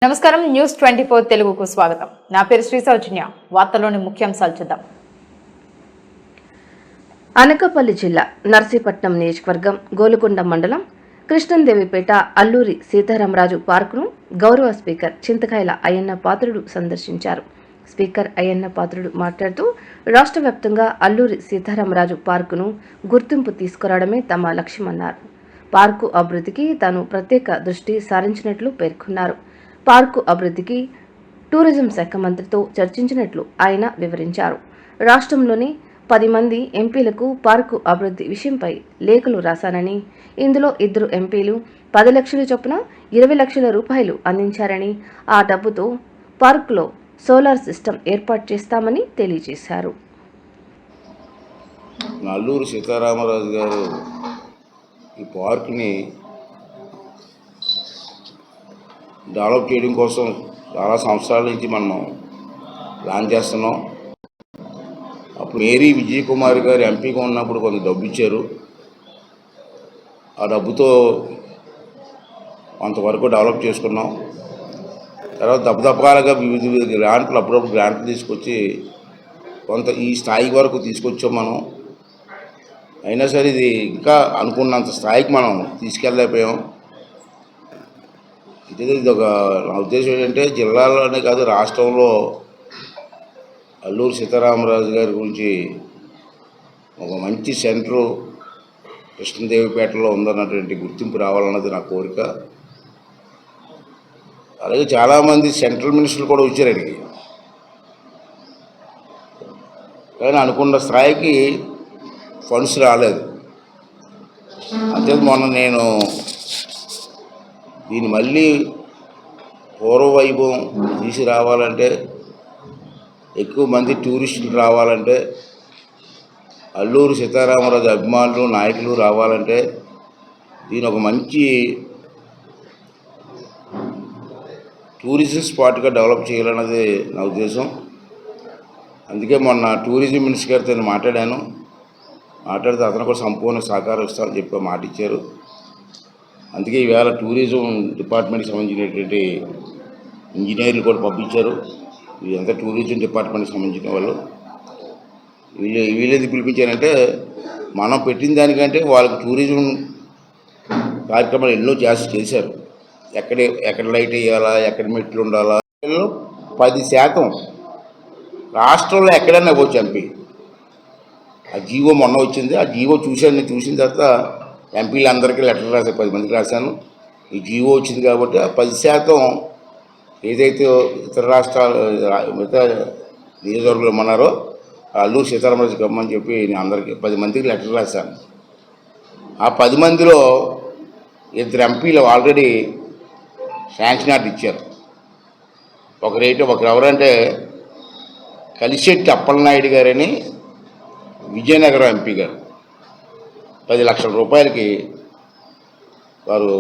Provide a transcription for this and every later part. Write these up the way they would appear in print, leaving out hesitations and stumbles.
నమస్కారం న్యూస్ 24 తెలుగుకు స్వాగతం. నా పేరు శ్రీ సౌజన్య. వార్తల్లోని ముఖ్యాంశాలు చూద్దాం. అనకాపల్లి జిల్లా నర్సీపట్నం నియోజకవర్గం గోలుకొండ మండలం కృష్ణందేవిపేట అల్లూరి సీతారామరాజు పార్కును గౌరవ స్పీకర్ చింతకాయల అయ్యన్న పాత్రుడు సందర్శించారు. స్పీకర్ అయ్యన్న పాత్రుడు మాట్లాడుతూ రాష్ట్ర వ్యాప్తంగా అల్లూరి సీతారామరాజు పార్కును గుర్తింపు తీసుకురావడమే తమ లక్ష్యమన్నారు. పార్కు అభివృద్ధికి తాను ప్రత్యేక దృష్టి సారించినట్లు పేర్కొన్నారు. పార్కు అభివృద్ధికి టూరిజం శాఖ మంత్రితో చర్చించినట్లు ఆయన వివరించారు. రాష్ట్రంలోని 10 మంది ఎంపీలకు పార్కు అభివృద్ధి విషయంపై లేఖలు రాశానని, ఇందులో 2 ఎంపీలు 10 లక్షల చొప్పున 20 లక్షల రూపాయలు అందించారని, ఆ డబ్బుతో పార్కులో సోలార్ సిస్టమ్ ఏర్పాటు చేస్తామని తెలియజేశారు. అల్లూరి సీతారామరాజు గారు ఈ పార్క్ని డెవలప్ చేయడం కోసం చాలా సంవత్సరాల నుంచి మనం ప్లాన్ చేస్తున్నాం. అప్పుడు మేరీ విజయ్ కుమార్ గారు ఎంపీగా ఉన్నప్పుడు కొంత డబ్బు ఇచ్చారు. ఆ డబ్బుతో కొంతవరకు డెవలప్ చేసుకున్నాం. తర్వాత దప్పదప్పకాలుగా వివిధ గ్రాంట్లు అప్పుడప్పుడు గ్రాంట్లు తీసుకొచ్చి కొంత ఈ స్థాయి వరకు తీసుకొచ్చాం మనం. అయినా సరే ఇది ఇంకా అనుకున్నంత స్థాయికి మనం తీసుకెళ్ళలేకపోయాం. ఇది ఒక నా ఉద్దేశం ఏంటంటే జిల్లాలోనే కాదు రాష్ట్రంలో అల్లూరి సీతారామరాజు గారి గురించి ఒక మంచి సెంటరు కృష్ణదేవిపేటలో ఉందన్నటువంటి గుర్తింపు రావాలన్నది నా కోరిక. అలాగే చాలామంది సెంట్రల్ మినిస్టర్లు కూడా వచ్చారు అడిగి, కానీ అనుకున్న స్థాయికి ఫండ్స్ రాలేదు. అంతే మొన్న నేను దీన్ని మళ్ళీ పూర్వవైభవం తీసి రావాలంటే, ఎక్కువ మంది టూరిస్టులు రావాలంటే, అల్లూరి సీతారామరాజు అభిమానులు నాయకులు రావాలంటే దీని ఒక మంచి టూరిజం స్పాట్గా డెవలప్ చేయాలన్నది నా ఉద్దేశం. అందుకే మొన్న టూరిజం మినిస్టర్ గారితో మాట్లాడితే అతను కూడా సంపూర్ణ సహకారం ఇస్తామని చెప్పి మాట ఇచ్చారు. అందుకే ఈవేళ టూరిజం డిపార్ట్మెంట్కి సంబంధించినటువంటి ఇంజనీర్లు కూడా పంపించారు. ఇదంతా టూరిజం డిపార్ట్మెంట్కి సంబంధించిన వాళ్ళు. వీళ్ళేది పిలిపించారంటే, మనం పెట్టిన దానికంటే వాళ్ళకి టూరిజం కార్యక్రమాలు ఎన్నో చేశారు. ఎక్కడ లైట్ వేయాలా, ఎక్కడ మెట్లు ఉండాలా, 10% రాష్ట్రంలో ఎక్కడైనా ఇవ్వచ్చు ఎంపీ. ఆ జీవో మొన్న వచ్చింది. ఆ జీవో చూసిన తర్వాత ఎంపీలందరికీ లెటర్ రాశాను, 10 మందికి రాశాను. ఈ జీవో వచ్చింది కాబట్టి ఆ 10% ఏదైతే ఇతర రాష్ట్రాలు మిగతా నియోజకవర్గంలో ఉన్నారో అల్లూరి సీతారామరాజు గమ్మని చెప్పి నేను అందరికీ 10 మందికి లెటర్ రాశాను. ఆ 10 మందిలో 2 ఎంపీలు ఆల్రెడీ శాంక్షన్ ఆర్డర్ ఇచ్చారు. ఒకరు ఎవరంటే కలిశెట్టి అప్పలనాయుడు గారని విజయనగరం ఎంపీ గారు 10 లక్షల రూపాయలకి వారు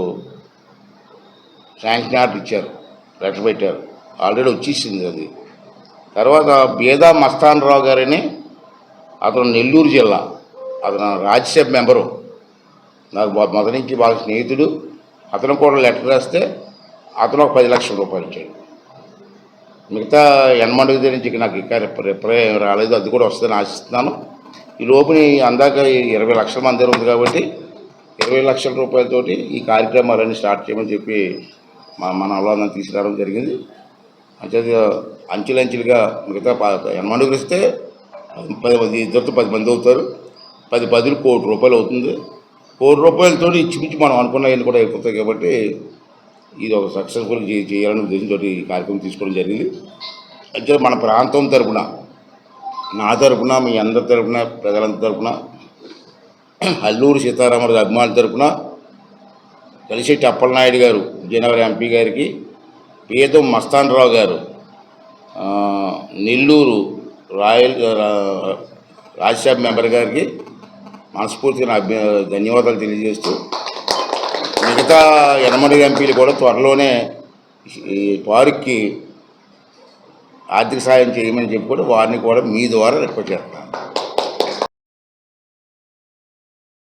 శాంక్షన్ ఆర్డర్ ఇచ్చారు, లెటర్ పెట్టారు. ఆల్రెడీ వచ్చేసింది అది. తర్వాత బేదా మస్తాన్ రావు గారని అతను నెల్లూరు జిల్లా, అతను రాజ్యసభ మెంబరు, నాకు మొదటి నుంచి బాగా స్నేహితుడు. అతను కూడా లెటర్ రాస్తే అతను ఒక 10 లక్షల రూపాయలు ఇచ్చాడు. మిగతా ఎనమండుగు నుంచి నాకు ఇంకా రిప్లై రాలేదు. అది కూడా వస్తుందని ఆశిస్తున్నాను. ఈ లోపుని అందాక 20 లక్షల మంది ఉంది కాబట్టి 20 లక్షల రూపాయలతోటి ఈ కార్యక్రమాలన్నీ స్టార్ట్ చేయమని చెప్పి మన అల్లాన్ని తీసుకురావడం జరిగింది. అంటే అంచెలంచెలుగా మిగతా ఎనమండుగులు ఇస్తే 10 మంది అవుతారు. 10 1,000 కోటి రూపాయలు అవుతుంది. 1 కోటి రూపాయలతో ఇచ్చిపుచ్చి మనం అనుకున్నవన్నీ కూడా అయిపోతాయి. కాబట్టి ఇది ఒక సక్సెస్ఫుల్ చేయాలనే ఉద్దేశంతో ఈ కార్యక్రమం తీసుకోవడం జరిగింది. అయితే మన ప్రాంతం తరపున, నా తరపున, మీ అందరి తరపున, ప్రజలందరి తరపున, అల్లూరి సీతారామరాజు అభిమానుల తరపున కలిశెట్టి అప్పలనాయుడు గారు విజయనగరం ఎంపీ గారికి, పేదం మస్తాన్ రావు గారు నెల్లూరు రాజ్యసభ మెంబర్ గారికి మనస్ఫూర్తిగా ధన్యవాదాలు తెలియజేస్తూ, మిగతా 8 ఎంపీలు కూడా త్వరలోనే ఈ పార్క్కి ఆర్థిక సాయం చేయమని చెప్పి కూడా వారిని కూడా మీ ద్వారా రిక్వెస్ట్ చేస్తాను.